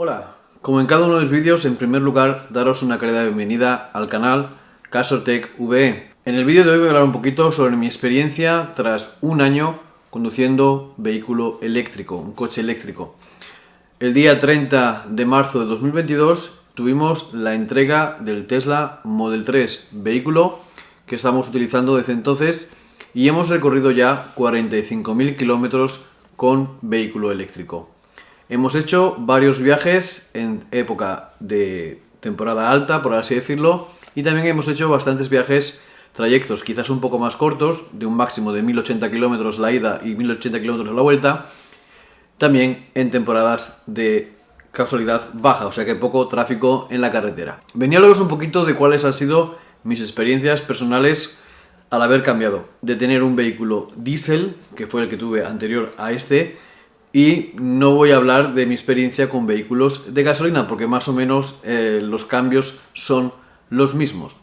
Hola, como en cada uno de los vídeos, en primer lugar, daros una cálida bienvenida al canal Casortec VE. En el vídeo de hoy voy a hablar un poquito sobre mi experiencia tras un año conduciendo vehículo eléctrico, un coche eléctrico. El día 30 de marzo de 2022 tuvimos la entrega del Tesla Model 3, vehículo que estamos utilizando desde entonces, y hemos recorrido ya 45.000 kilómetros con vehículo eléctrico. Hemos hecho varios viajes en época de temporada alta, por así decirlo, y también hemos hecho bastantes viajes, trayectos quizás un poco más cortos, de un máximo de 1080 kilómetros la ida y 1080 kilómetros la vuelta, también en temporadas de causalidad baja, o sea que poco tráfico en la carretera. Venía a hablaros un poquito de cuáles han sido mis experiencias personales al haber cambiado de tener un vehículo diésel, que fue el que tuve anterior a este, y no voy a hablar de mi experiencia con vehículos de gasolina, porque más o menos los cambios son los mismos.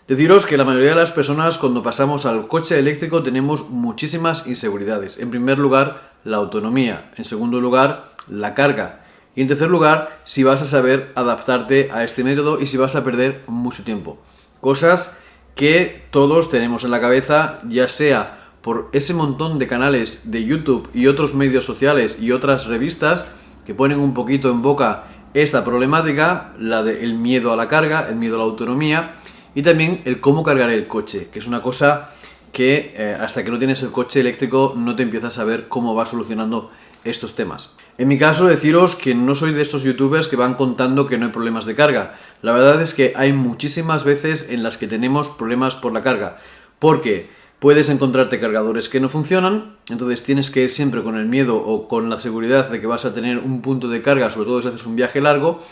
Deciros que la mayoría de las personas, cuando pasamos al coche eléctrico, tenemos muchísimas inseguridades. En primer lugar, la autonomía. En segundo lugar, la carga. Y en tercer lugar, si vas a saber adaptarte a este método y si vas a perder mucho tiempo. Cosas que todos tenemos en la cabeza, ya sea por ese montón de canales de YouTube y otros medios sociales y otras revistas que ponen un poquito en boca esta problemática, la del miedo a la carga, el miedo a la autonomía y también el cómo cargar el coche, que es una cosa que hasta que no tienes el coche eléctrico no te empiezas a ver cómo va solucionando estos temas. En mi caso, deciros que no soy de estos youtubers que van contando que no hay problemas de carga. La verdad es que hay muchísimas veces en las que tenemos problemas por la carga, porque puedes encontrarte cargadores que no funcionan, entonces tienes que ir siempre con el miedo o con la seguridad de que vas a tener un punto de carga, sobre todo si haces un viaje largo.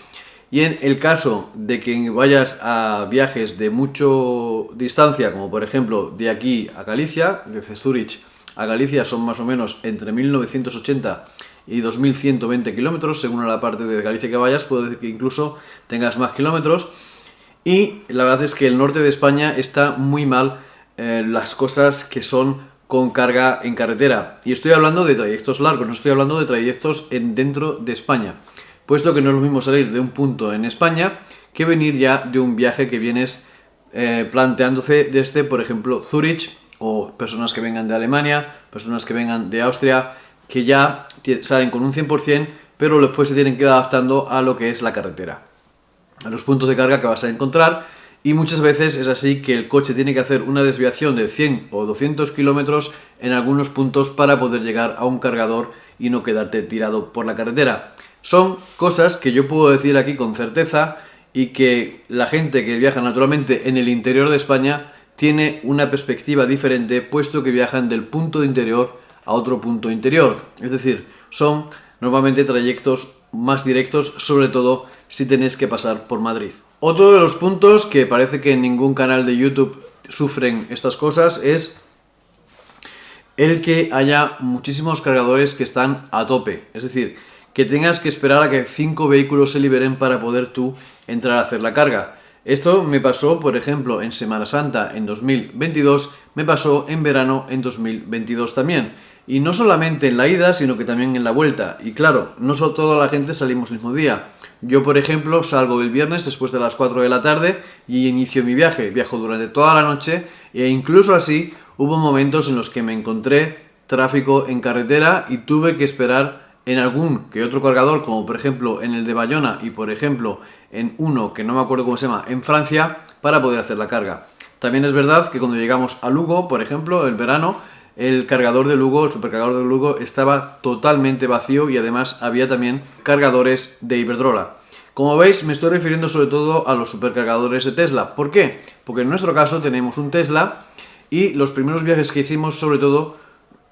Y en el caso de que vayas a viajes de mucha distancia, como por ejemplo de aquí a Galicia, desde Zurich a Galicia son más o menos entre 1980 y 2120 kilómetros, según la parte de Galicia que vayas, puede que incluso tengas más kilómetros. Y la verdad es que el norte de España está muy mal las cosas que son con carga en carretera. Y estoy hablando de trayectos largos, no estoy hablando de trayectos dentro de España. Puesto que no es lo mismo salir de un punto en España que venir ya de un viaje que vienes planteándose desde, por ejemplo, Zurich, o personas que vengan de Alemania, personas que vengan de Austria, que ya salen con un 100%, pero después se tienen que ir adaptando a lo que es la carretera, a los puntos de carga que vas a encontrar. Y muchas veces es así que el coche tiene que hacer una desviación de 100 o 200 kilómetros en algunos puntos para poder llegar a un cargador y no quedarte tirado por la carretera. Son cosas que yo puedo decir aquí con certeza y que la gente que viaja naturalmente en el interior de España tiene una perspectiva diferente, puesto que viajan del punto de interior a otro punto interior. Es decir, son normalmente trayectos más directos, sobre todo si tenéis que pasar por Madrid. Otro de los puntos que parece que en ningún canal de YouTube sufren estas cosas es el que haya muchísimos cargadores que están a tope. Es decir, que tengas que esperar a que 5 vehículos se liberen para poder tú entrar a hacer la carga. Esto me pasó, por ejemplo, en Semana Santa en 2022, me pasó en verano en 2022 también. Y no solamente en la ida, sino que también en la vuelta. Y claro, no solo toda la gente salimos el mismo día. Yo, por ejemplo, salgo el viernes después de las 4 de la tarde y inicio mi viaje. Viajo durante toda la noche e incluso así hubo momentos en los que me encontré tráfico en carretera y tuve que esperar en algún que otro cargador, como por ejemplo en el de Bayona y por ejemplo en uno que no me acuerdo cómo se llama, en Francia, para poder hacer la carga. También es verdad que cuando llegamos a Lugo, por ejemplo, el verano, el cargador de Lugo, el supercargador de Lugo, estaba totalmente vacío y además había también cargadores de Iberdrola. Como veis, me estoy refiriendo sobre todo a los supercargadores de Tesla. ¿Por qué? Porque en nuestro caso tenemos un Tesla y los primeros viajes que hicimos, sobre todo,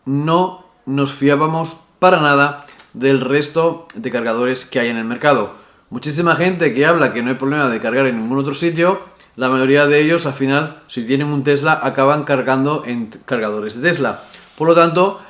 no nos fiábamos para nada del resto de cargadores que hay en el mercado. Muchísima gente que habla que no hay problema de cargar en ningún otro sitio, la mayoría de ellos al final, si tienen un Tesla, acaban cargando en cargadores de Tesla. Por lo tanto,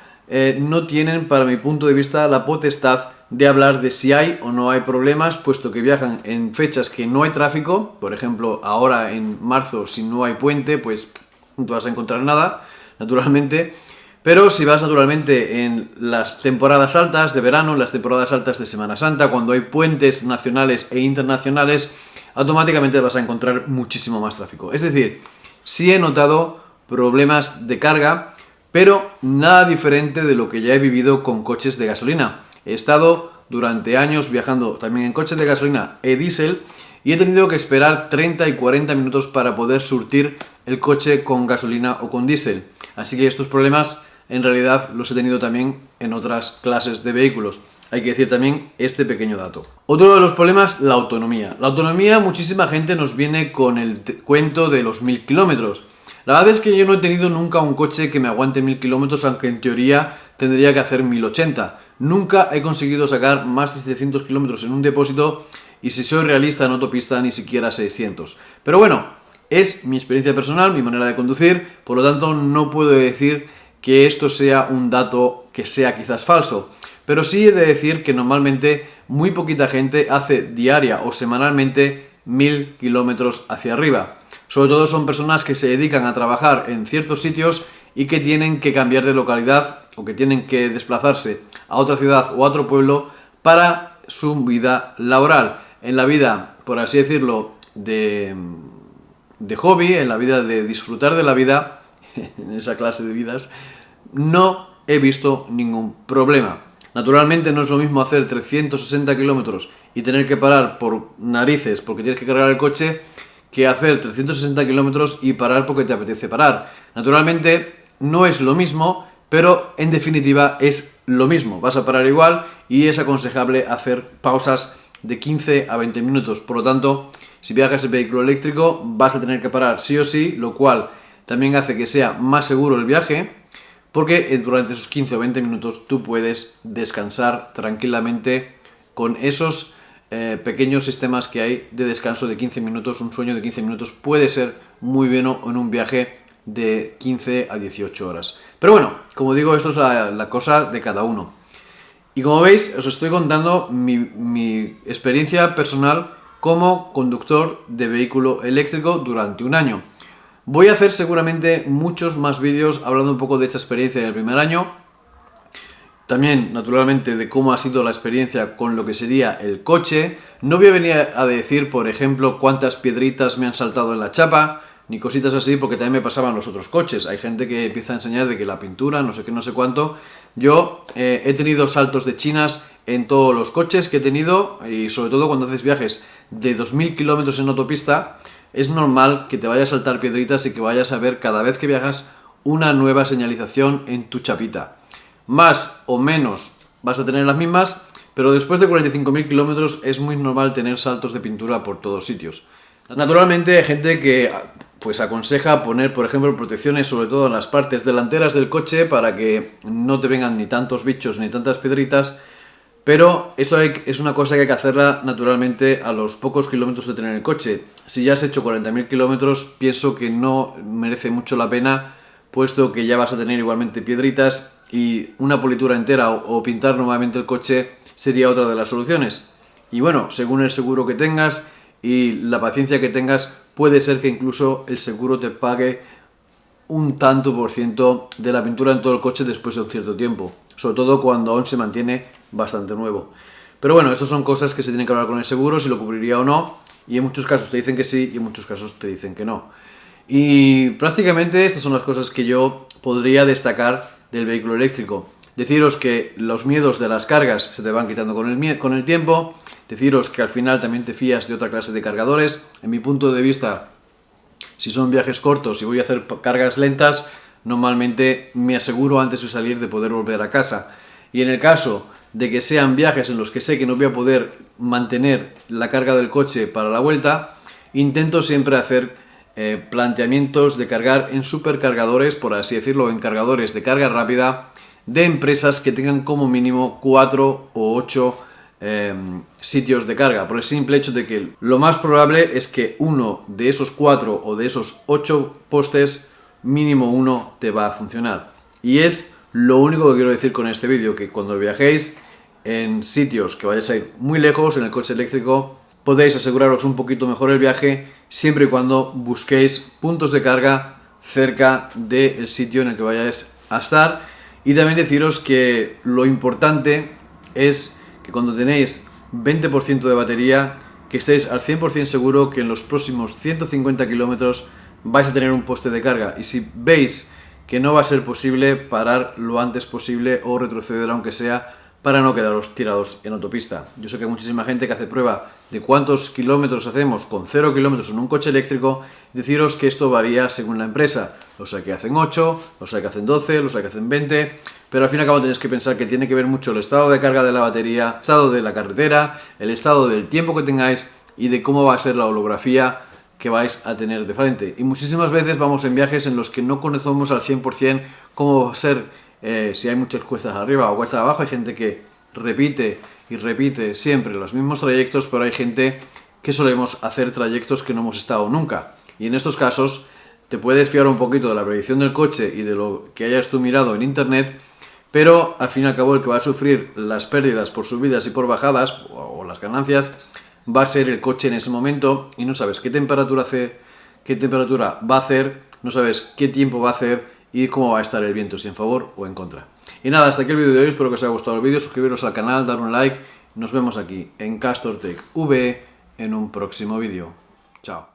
no tienen, para mi punto de vista, la potestad de hablar de si hay o no hay problemas, puesto que viajan en fechas que no hay tráfico. Por ejemplo, ahora en marzo, si no hay puente, pues no te vas a encontrar nada, naturalmente. Pero si vas naturalmente en las temporadas altas de verano, en las temporadas altas de Semana Santa, cuando hay puentes nacionales e internacionales, automáticamente vas a encontrar muchísimo más tráfico. Es decir, sí he notado problemas de carga, pero nada diferente de lo que ya he vivido con coches de gasolina. He estado durante años viajando también en coches de gasolina e diésel y he tenido que esperar 30 y 40 minutos para poder surtir el coche con gasolina o con diésel. Así que estos problemas en realidad los he tenido también en otras clases de vehículos. Hay que decir también este pequeño dato. Otro de los problemas, la autonomía. La autonomía, muchísima gente nos viene con el cuento de los 1000 kilómetros. La verdad es que yo no he tenido nunca un coche que me aguante 1000 kilómetros, aunque en teoría tendría que hacer 1080. Nunca he conseguido sacar más de 700 kilómetros en un depósito y si soy realista en autopista ni siquiera 600. Pero bueno, es mi experiencia personal, mi manera de conducir, por lo tanto no puedo decir que esto sea un dato que sea quizás falso. Pero sí he de decir que normalmente muy poquita gente hace diaria o semanalmente 1000 kilómetros hacia arriba. Sobre todo son personas que se dedican a trabajar en ciertos sitios y que tienen que cambiar de localidad o que tienen que desplazarse a otra ciudad o a otro pueblo para su vida laboral. En la vida, por así decirlo, de hobby, en la vida de disfrutar de la vida, en esa clase de vidas, no he visto ningún problema. Naturalmente no es lo mismo hacer 360 kilómetros y tener que parar por narices porque tienes que cargar el coche que hacer 360 kilómetros y parar porque te apetece parar. Naturalmente no es lo mismo, pero en definitiva es lo mismo. Vas a parar igual y es aconsejable hacer pausas de 15 a 20 minutos. Por lo tanto, si viajas en vehículo eléctrico vas a tener que parar sí o sí, lo cual también hace que sea más seguro el viaje, porque durante esos 15 o 20 minutos tú puedes descansar tranquilamente con esos pequeños sistemas que hay de descanso de 15 minutos. Un sueño de 15 minutos puede ser muy bueno en un viaje de 15 a 18 horas. Pero bueno, como digo, esto es la cosa de cada uno. Y como veis, os estoy contando mi experiencia personal como conductor de vehículo eléctrico durante un año. Voy a hacer seguramente muchos más vídeos hablando un poco de esta experiencia del primer año. También, naturalmente, de cómo ha sido la experiencia con lo que sería el coche. No voy a venir a decir, por ejemplo, cuántas piedritas me han saltado en la chapa, ni cositas así, porque también me pasaban los otros coches. Hay gente que empieza a enseñar de que la pintura, no sé qué, no sé cuánto. Yo he tenido saltos de chinas en todos los coches que he tenido, y sobre todo cuando haces viajes de 2000 kilómetros en autopista, es normal que te vayas a saltar piedritas y que vayas a ver cada vez que viajas una nueva señalización en tu chapita. Más o menos vas a tener las mismas, pero después de 45.000 kilómetros es muy normal tener saltos de pintura por todos sitios. Naturalmente hay gente que pues aconseja poner, por ejemplo, protecciones sobre todo en las partes delanteras del coche para que no te vengan ni tantos bichos ni tantas piedritas, pero eso es una cosa que hay que hacerla naturalmente a los pocos kilómetros de tener el coche. Si ya has hecho 40.000 kilómetros, pienso que no merece mucho la pena, puesto que ya vas a tener igualmente piedritas y una politura entera o pintar nuevamente el coche sería otra de las soluciones. Y bueno, según el seguro que tengas y la paciencia que tengas, puede ser que incluso el seguro te pague un tanto por ciento de la pintura en todo el coche después de un cierto tiempo, sobre todo cuando aún se mantiene bastante nuevo. Pero bueno, estas son cosas que se tienen que hablar con el seguro, si lo cubriría o no, y en muchos casos te dicen que sí y en muchos casos te dicen que no. Y prácticamente estas son las cosas que yo podría destacar del vehículo eléctrico. Deciros que los miedos de las cargas se te van quitando con el tiempo. Deciros que al final también te fías de otra clase de cargadores. En mi punto de vista, si son viajes cortos y voy a hacer cargas lentas, normalmente me aseguro antes de salir de poder volver a casa. Y en el caso de que sean viajes en los que sé que no voy a poder mantener la carga del coche para la vuelta, intento siempre hacer planteamientos de cargar en supercargadores, por así decirlo, en cargadores de carga rápida de empresas que tengan como mínimo 4 o 8 sitios de carga, por el simple hecho de que lo más probable es que uno de esos 4 o de esos 8 postes, mínimo uno te va a funcionar. Y es lo único que quiero decir con este vídeo, que cuando viajéis en sitios que vayáis a ir muy lejos en el coche eléctrico, podéis aseguraros un poquito mejor el viaje, siempre y cuando busquéis puntos de carga cerca del sitio en el que vayáis a estar. Y también deciros que lo importante es que cuando tenéis 20% de batería, que estéis al 100% seguro que en los próximos 150 kilómetros vais a tener un poste de carga. Y si veis que no va a ser posible, parar lo antes posible o retroceder aunque sea, para no quedaros tirados en autopista. Yo sé que hay muchísima gente que hace prueba de cuántos kilómetros hacemos con 0 kilómetros en un coche eléctrico. Deciros que esto varía según la empresa. Los hay que hacen 8, los hay que hacen 12, los hay que hacen 20, pero al fin y al cabo tenéis que pensar que tiene que ver mucho el estado de carga de la batería, el estado de la carretera, el estado del tiempo que tengáis y de cómo va a ser la holografía que vais a tener de frente. Y muchísimas veces vamos en viajes en los que no conocemos al 100% cómo va a ser, si hay muchas cuestas arriba o cuestas abajo. Hay gente que repite y repite siempre los mismos trayectos, pero hay gente que solemos hacer trayectos que no hemos estado nunca. Y en estos casos te puedes fiar un poquito de la predicción del coche y de lo que hayas tú mirado en internet, pero al fin y al cabo el que va a sufrir las pérdidas por subidas y por bajadas, o las ganancias, va a ser el coche en ese momento, y no sabes qué temperatura va a hacer, no sabes qué tiempo va a hacer y cómo va a estar el viento, si en favor o en contra. Y nada, hasta aquí el vídeo de hoy, espero que os haya gustado el vídeo, suscribiros al canal, dar un like, nos vemos aquí en Castor Tech V en un próximo vídeo. Chao.